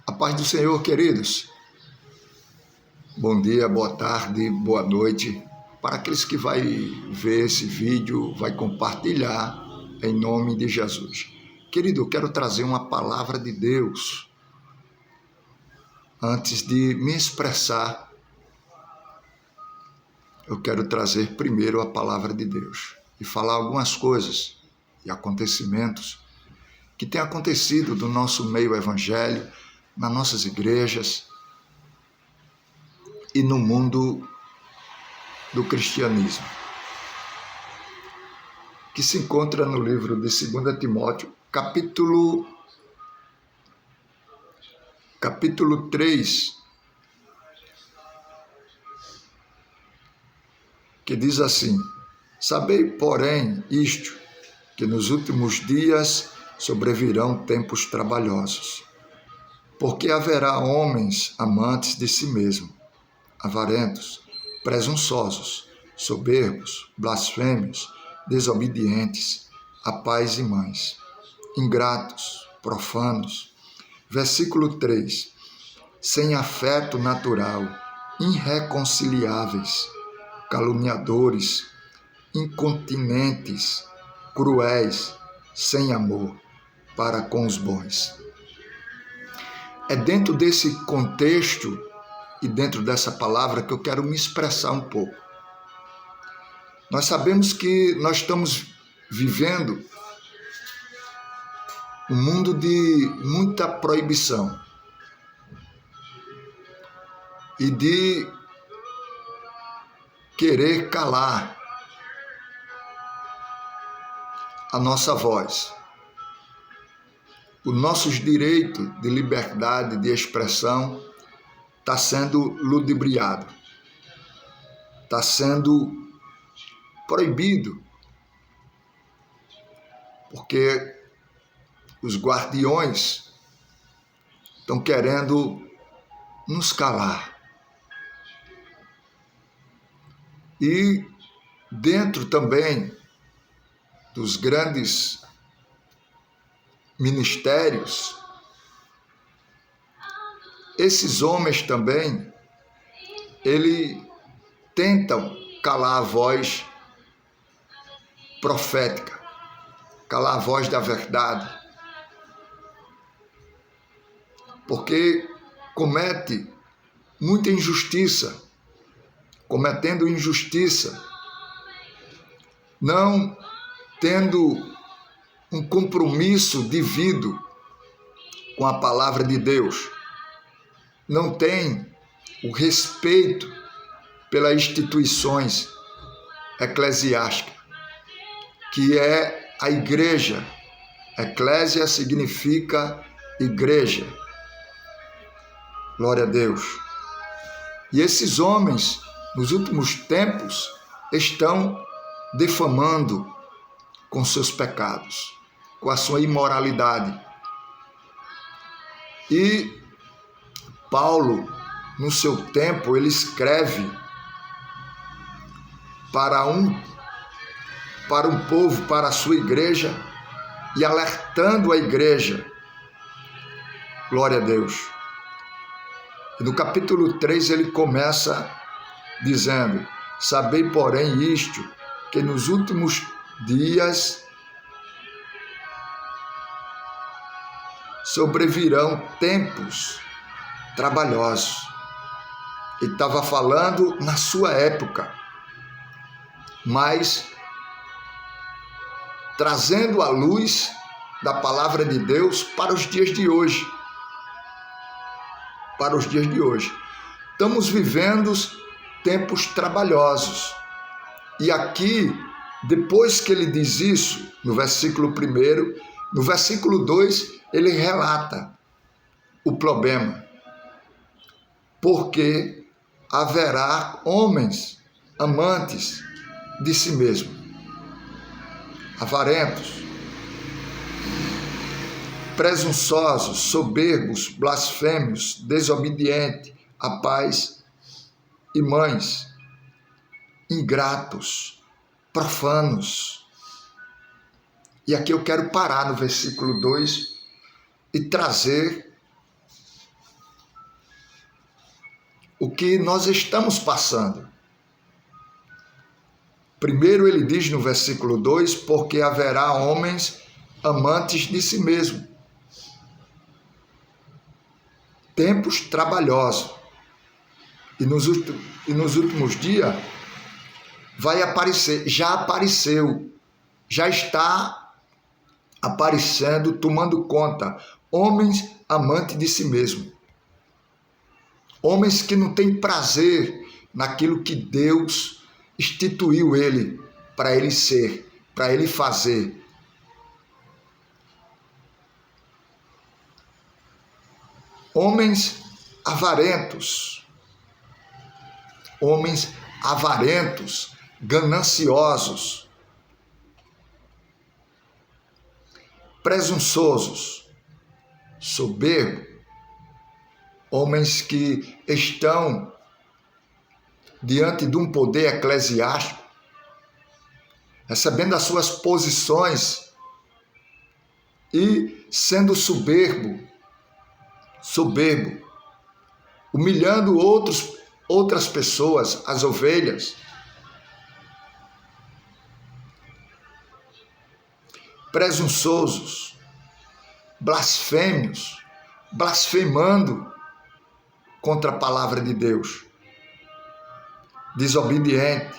A paz do Senhor, queridos. Bom dia, boa tarde, boa noite. Para aqueles que vai ver esse vídeo, vai compartilhar, em nome de Jesus. Querido, eu quero trazer uma palavra de Deus. Antes de me expressar, eu quero trazer primeiro a palavra de Deus e falar algumas coisas e acontecimentos que têm acontecido do nosso meio evangélico, nas nossas igrejas e no mundo do cristianismo, que se encontra no livro de 2 Timóteo, capítulo 3, que diz assim: Sabei, porém, isto, que nos últimos dias sobrevirão tempos trabalhosos, porque haverá homens amantes de si mesmo, avarentos, presunçosos, soberbos, blasfêmios, desobedientes a pais e mães, ingratos, profanos. Versículo 3. Sem afeto natural, irreconciliáveis, caluniadores, incontinentes, cruéis, sem amor para com os bons. É dentro desse contexto e dentro dessa palavra que eu quero me expressar um pouco. Nós sabemos que nós estamos vivendo um mundo de muita proibição e de querer calar a nossa voz. Os nossos direitos de liberdade de expressão está sendo ludibriado, está sendo proibido, porque os guardiões estão querendo nos calar. E dentro também dos grandes ministérios, esses homens também, eles tentam calar a voz profética, calar a voz da verdade, porque comete muita injustiça, cometendo injustiça, não tendo um compromisso devido com a palavra de Deus, não tem o respeito pelas instituições eclesiásticas, que é a igreja. Eclésia significa igreja. Glória a Deus. E esses homens, nos últimos tempos, estão defamando com seus pecados, com a sua imoralidade. E Paulo, no seu tempo, ele escreve para um povo, para a sua igreja, e alertando a igreja. Glória a Deus. E no capítulo 3 ele começa dizendo: Sabei, porém, isto, que nos últimos dias sobrevirão tempos trabalhosos. Ele estava falando na sua época, mas trazendo a luz da palavra de Deus para os dias de hoje. Para os dias de hoje. Estamos vivendo tempos trabalhosos. E aqui, depois que ele diz isso, no versículo 1, no versículo 2, ele relata o problema. Porque haverá homens amantes de si mesmo, avarentos, presunçosos, soberbos, blasfêmios, desobedientes a pais e mães, ingratos, profanos. E aqui eu quero parar no versículo 2 e trazer o que nós estamos passando. Primeiro ele diz no versículo 2, porque haverá homens amantes de si mesmo. Tempos trabalhosos. E nos últimos dias vai aparecer, já apareceu, já está aparecendo, tomando conta, homens amantes de si mesmo. Homens que não têm prazer naquilo que Deus instituiu ele, para ele ser, para ele fazer. Homens avarentos, gananciosos, presunçosos, soberbos, homens que estão diante de um poder eclesiástico, recebendo as suas posições e sendo soberbo, humilhando outras pessoas, as ovelhas. Presunçosos, blasfêmios, blasfemando contra a palavra de Deus. Desobediente,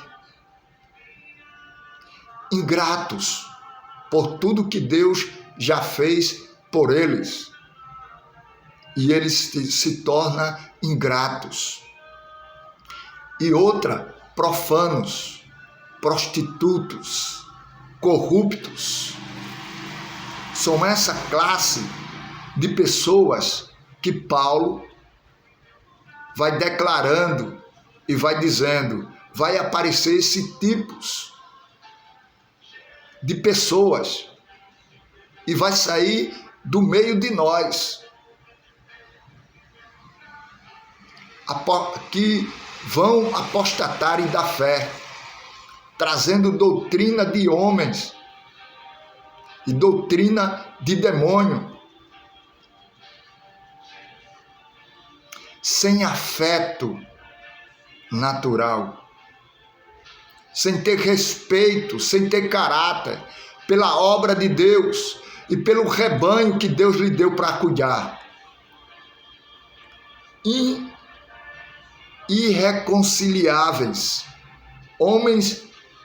ingratos por tudo que Deus já fez por eles. E eles se tornam ingratos. E outra, profanos, prostitutos, corruptos. São essa classe de pessoas que Paulo vai declarando e vai dizendo, vai aparecer esses tipos de pessoas e vai sair do meio de nós, que vão apostatarem da fé, trazendo doutrina de homens e doutrina de demônio, sem afeto natural, sem ter respeito, sem ter caráter pela obra de Deus e pelo rebanho que Deus lhe deu para cuidar. Irreconciliáveis, homens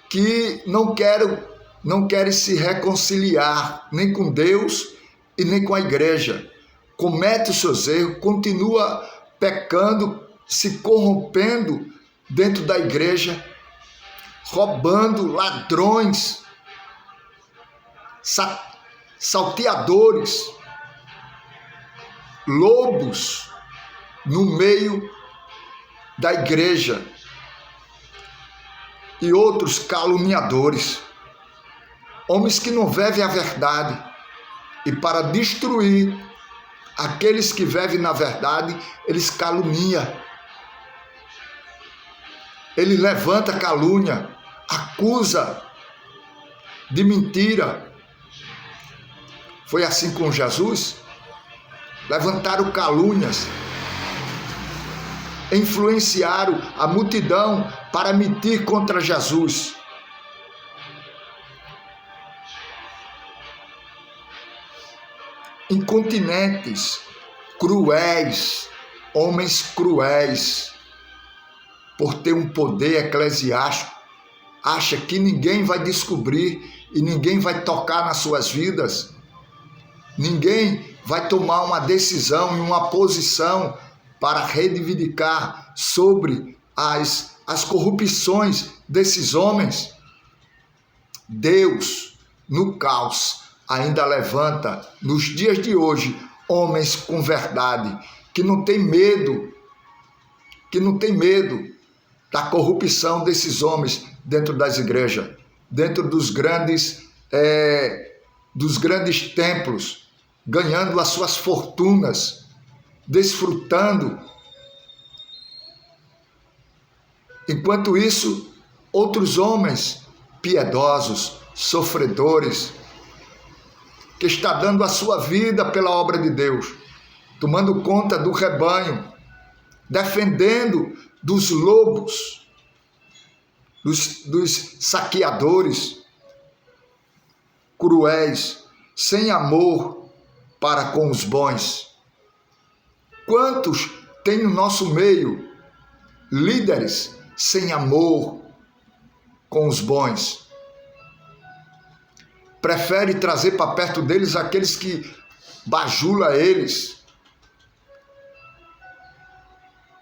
que não querem se reconciliar nem com Deus e nem com a igreja, comete os seus erros, continua pecando, se corrompendo dentro da igreja, roubando, ladrões, salteadores, lobos no meio da igreja e outros caluniadores, homens que não vivem a verdade, e para destruir aqueles que vivem na verdade, eles caluniam. Ele levanta calúnia, acusa de mentira. Foi assim com Jesus. Levantaram calúnias, influenciaram a multidão para mentir contra Jesus. Incontinentes, cruéis, homens cruéis, por ter um poder eclesiástico, acha que ninguém vai descobrir e ninguém vai tocar nas suas vidas, ninguém vai tomar uma decisão e uma posição para reivindicar sobre as corrupções desses homens. Deus, no caos, ainda levanta, nos dias de hoje, homens com verdade, que não tem medo da corrupção desses homens dentro das igrejas, dentro dos grandes templos, ganhando as suas fortunas, desfrutando. Enquanto isso, outros homens piedosos, sofredores, que está dando a sua vida pela obra de Deus, tomando conta do rebanho, defendendo dos lobos, dos saqueadores cruéis, sem amor para com os bons. Quantos tem no nosso meio líderes sem amor com os bons? Prefere trazer para perto deles aqueles que bajula eles,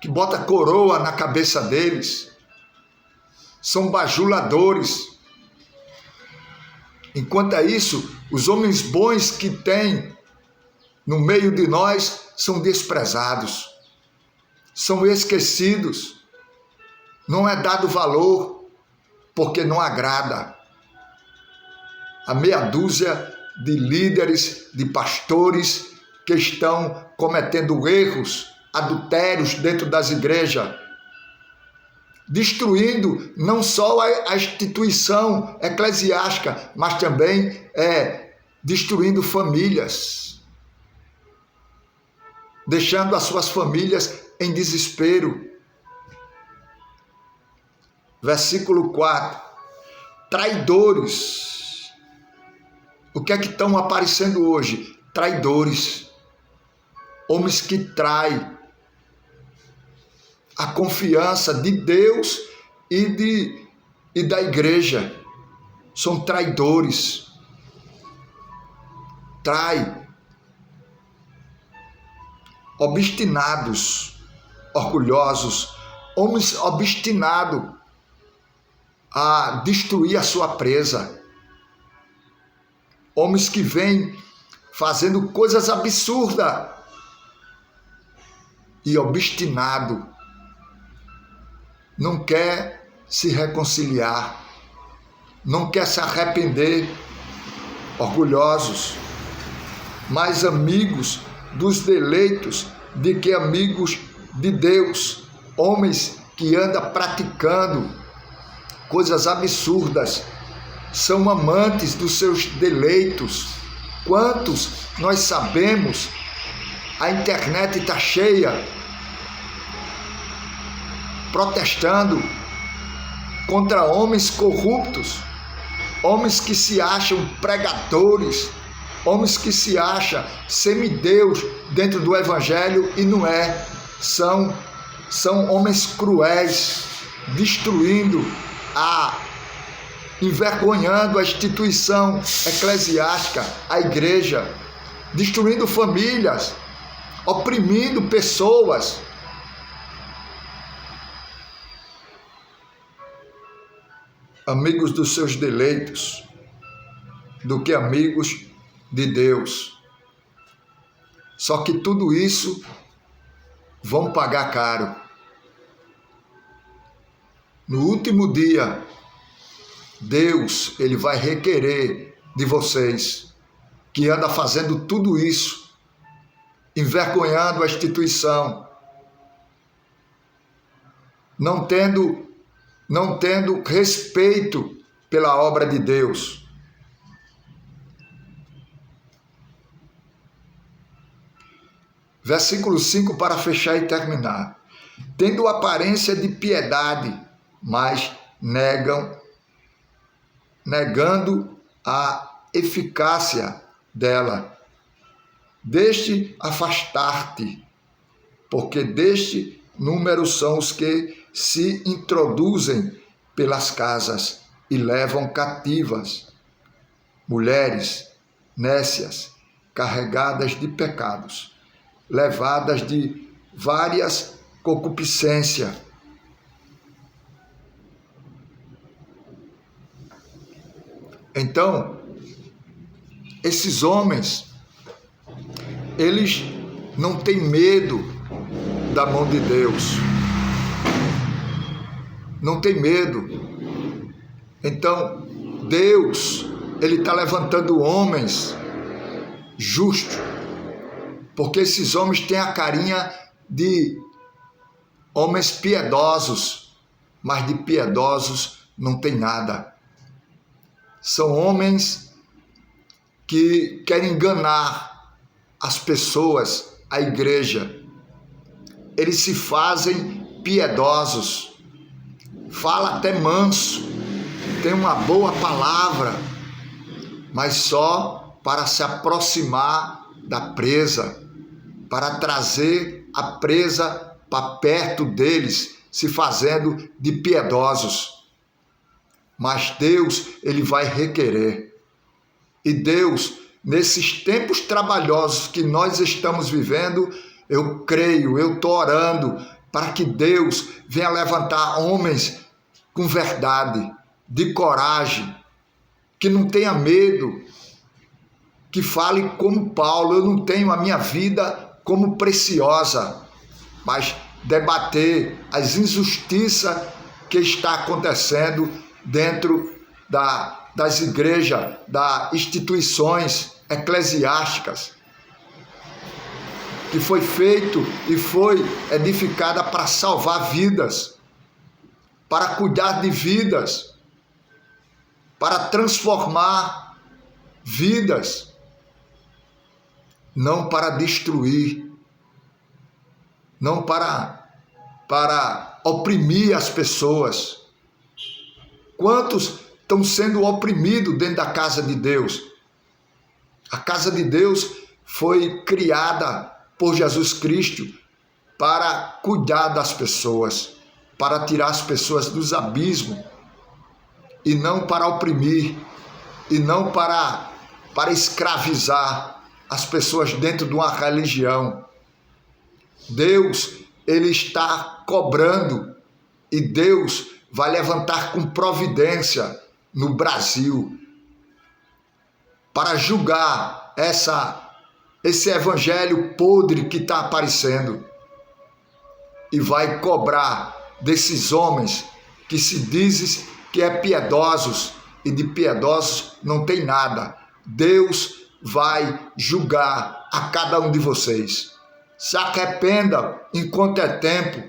que bota coroa na cabeça deles, são bajuladores. Enquanto é isso, os homens bons que tem no meio de nós são desprezados, são esquecidos, não é dado valor, porque não agrada. A meia dúzia de líderes, de pastores que estão cometendo erros, adultérios dentro das igrejas, destruindo não só a instituição eclesiástica, mas também destruindo famílias, deixando as suas famílias em desespero. Versículo 4. Traidores. O que é que estão aparecendo hoje? Traidores. Homens que traem a confiança de Deus e da igreja. São traidores. Traem. Obstinados, orgulhosos, homens obstinados a destruir a sua presa. Homens que vêm fazendo coisas absurdas e obstinado, não quer se reconciliar, não quer se arrepender, orgulhosos, mais amigos dos deleitos do que amigos de Deus, homens que andam praticando coisas absurdas, são amantes dos seus deleitos. Quantos nós sabemos? A internet está cheia, protestando contra homens corruptos, homens que se acham pregadores, homens que se acham semideus dentro do evangelho e não é. São homens cruéis, destruindo envergonhando a instituição eclesiástica, a igreja, destruindo famílias, oprimindo pessoas. Amigos dos seus deleitos, do que amigos de Deus. Só que tudo isso vão pagar caro. No último dia, Deus, ele vai requerer de vocês que anda fazendo tudo isso, envergonhando a instituição, não tendo respeito pela obra de Deus. Versículo 5 para fechar e terminar. Tendo aparência de piedade, mas negando a eficácia dela. Deste afastar-te, porque deste número são os que se introduzem pelas casas e levam cativas mulheres nécias, carregadas de pecados, levadas de várias concupiscências. Então, esses homens, eles não têm medo da mão de Deus. Não tem medo. Então, Deus, ele está levantando homens justos, porque esses homens têm a carinha de homens piedosos, mas de piedosos não tem nada. São homens que querem enganar as pessoas, a igreja. eles se fazem piedosos, fala até manso, tem uma boa palavra, mas só para se aproximar da presa, para trazer a presa para perto deles, se fazendo de piedosos. Mas Deus, ele vai requerer. E Deus, nesses tempos trabalhosos que nós estamos vivendo, eu creio, eu estou orando para que Deus venha levantar homens com verdade, de coragem, que não tenha medo, que fale como Paulo: eu não tenho a minha vida como preciosa, mas debater as injustiças que está acontecendo dentro das igrejas, das instituições eclesiásticas, que foi feito e foi edificada para salvar vidas, para cuidar de vidas, para transformar vidas, não para destruir, não para oprimir as pessoas. Quantos estão sendo oprimidos dentro da casa de Deus? A casa de Deus foi criada por Jesus Cristo para cuidar das pessoas, para tirar as pessoas dos abismos, e não para oprimir, e não para escravizar as pessoas dentro de uma religião. Deus, ele está cobrando, e Deus vai levantar com providência no Brasil para julgar esse evangelho podre que está aparecendo, e vai cobrar desses homens que se dizem que é piedosos, e de piedosos não tem nada. Deus vai julgar a cada um de vocês. Se arrependa enquanto é tempo,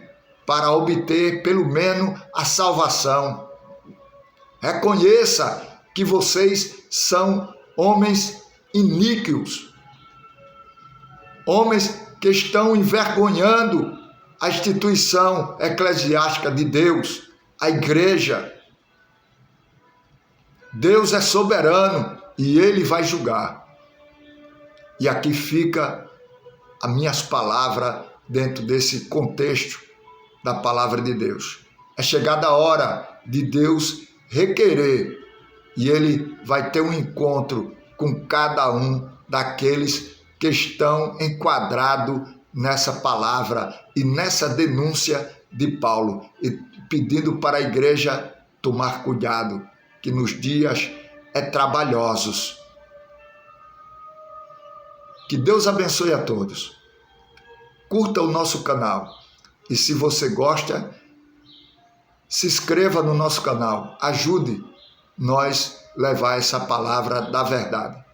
para obter pelo menos a salvação. Reconheça que vocês são homens iníquos, homens que estão envergonhando a instituição eclesiástica de Deus, a igreja. Deus é soberano e ele vai julgar. E aqui fica as minhas palavras dentro desse contexto da palavra de Deus. É chegada a hora de Deus requerer, e ele vai ter um encontro com cada um daqueles que estão enquadrados nessa palavra e nessa denúncia de Paulo, e pedindo para a igreja tomar cuidado, que nos dias trabalhosos. Que Deus abençoe a todos. Curta o nosso canal, e se você gosta, se inscreva no nosso canal. Ajude nós levar essa palavra da verdade.